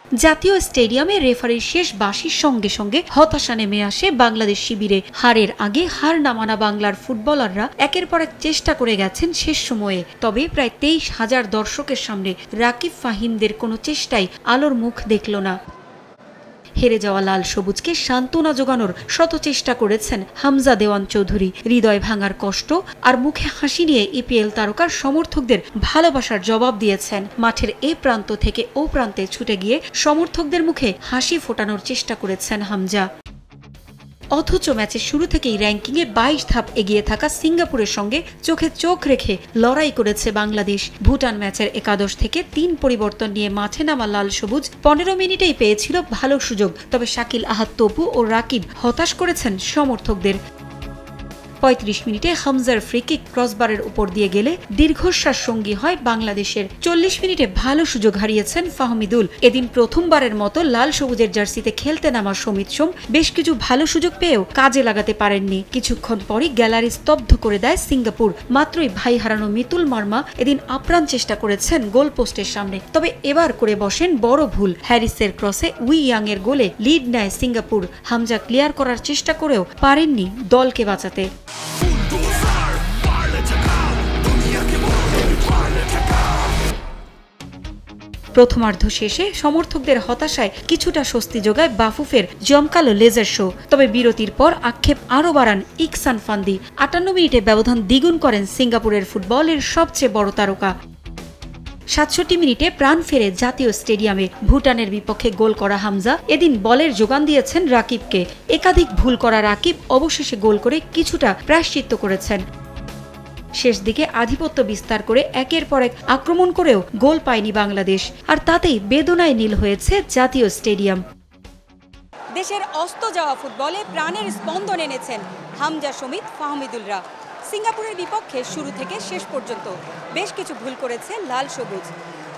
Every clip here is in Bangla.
জাতীয় স্টেডিয়ামে রেফারির শেষ বাঁশির সঙ্গে সঙ্গে হতাশা নেমে আসে বাংলাদেশ শিবিরে। হারের আগে হার না মানা বাংলার ফুটবলাররা একের পর এক চেষ্টা করে গেছেন শেষ সময়ে, তবে প্রায় 23,000 দর্শকের সামনে রাকিব ফাহিমদের কোনো চেষ্টাই আলোর মুখ দেখল না। হেরে যাওয়া লাল সবুজকে সান্ত্বনা জোগানোর শত চেষ্টা করেছেন হামজা দেওয়ান চৌধুরী। হৃদয় ভাঙার কষ্ট আর মুখে হাসি নিয়ে ইপিএল তারকার সমর্থকদের ভালোবাসার জবাব দিয়েছেন। মাঠের এ প্রান্ত থেকে ও প্রান্তে ছুটে গিয়ে সমর্থকদের মুখে হাসি ফোটানোর চেষ্টা করেছেন হামজা। অথচ ম্যাচের শুরু থেকেই র্যাঙ্কিংয়ে 22 ধাপ এগিয়ে থাকা সিঙ্গাপুরের সঙ্গে চোখে চোখ রেখে লড়াই করেছে বাংলাদেশ। ভুটান ম্যাচের একাদশ থেকে 3 পরিবর্তন নিয়ে মাঠে নামা লাল সবুজ 15 মিনিটেই পেয়েছিল ভালো সুযোগ, তবে শাকিল আহাদ তপু ও রাকিব হতাশ করেছেন সমর্থকদের। 35 মিনিটে হামজার ফ্রিকিক ক্রসবারের উপর দিয়ে গেলে দীর্ঘশ্বাস সঙ্গী হয় বাংলাদেশের। 40 মিনিটে ভালো সুযোগ হারিয়েছেন ফাহমিদুল। এদিন প্রথমবারের মতো লাল সবুজের জার্সিতে খেলতে নামা সমিত সোম বেশ কিছু ভালো সুযোগ পেয়েও কাজে লাগাতে পারেননি। কিছুক্ষণ পরই গ্যালারি স্তব্ধ করে দেয় সিঙ্গাপুর। মাত্রই ভাই হারানো মিতুল মার্মা এদিন আপ্রাণ চেষ্টা করেছেন গোল পোস্টের সামনে, তবে এবার করে বসেন বড় ভুল। হ্যারিসের ক্রসে উই ইয়াং এর গোলে লিড নেয় সিঙ্গাপুর। হামজা ক্লিয়ার করার চেষ্টা করেও পারেননি দলকে বাঁচাতে। প্রথমার্ধ শেষে সমর্থকদের হতাশায় কিছুটা স্বস্তি যোগায় বাফুফের জমকালো লেজার শো, তবে বিরতির পর আক্ষেপ আরও বাড়ান ইকসান ফান্দি। 58 মিনিটে ব্যবধান দ্বিগুণ করেন সিঙ্গাপুরের ফুটবলের সবচেয়ে বড় তারকা। 67 মিনিটে প্রাণ ফেরে জাতীয় স্টেডিয়ামে। ভুটানের বিপক্ষে গোল করা হামজা এদিন বলের যোগান দিয়েছেন রাকিবকে। একাধিক ভুল করা রাকিব অবশেষে গোল করে কিছুটা প্রায়শ্চিত্ত করেছেন। শেষ দিকে আধিপত্য বিস্তার করে একের পর এক আক্রমণ করেও গোল পায়নি বাংলাদেশ, আর তাতেই বেদনায় নীল হয়েছে জাতীয় স্টেডিয়াম। দেশের অস্ত যাওয়া ফুটবলে প্রাণের স্পন্দন এনেছেন হামজা, সমিত, ফাহমিদুলরা। সিঙ্গাপুরের বিপক্ষে শুরু থেকে শেষ পর্যন্ত বেশ কিছু ভুল করেছে লাল সবুজ,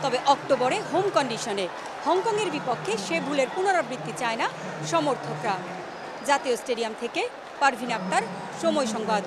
তবে অক্টোবরে হোম কন্ডিশনে হংকংয়ের বিপক্ষে সে ভুলের পুনরাবৃত্তি চায় না সমর্থকরা। জাতীয় স্টেডিয়াম থেকে পারভিন আক্তার, সময় সংবাদ।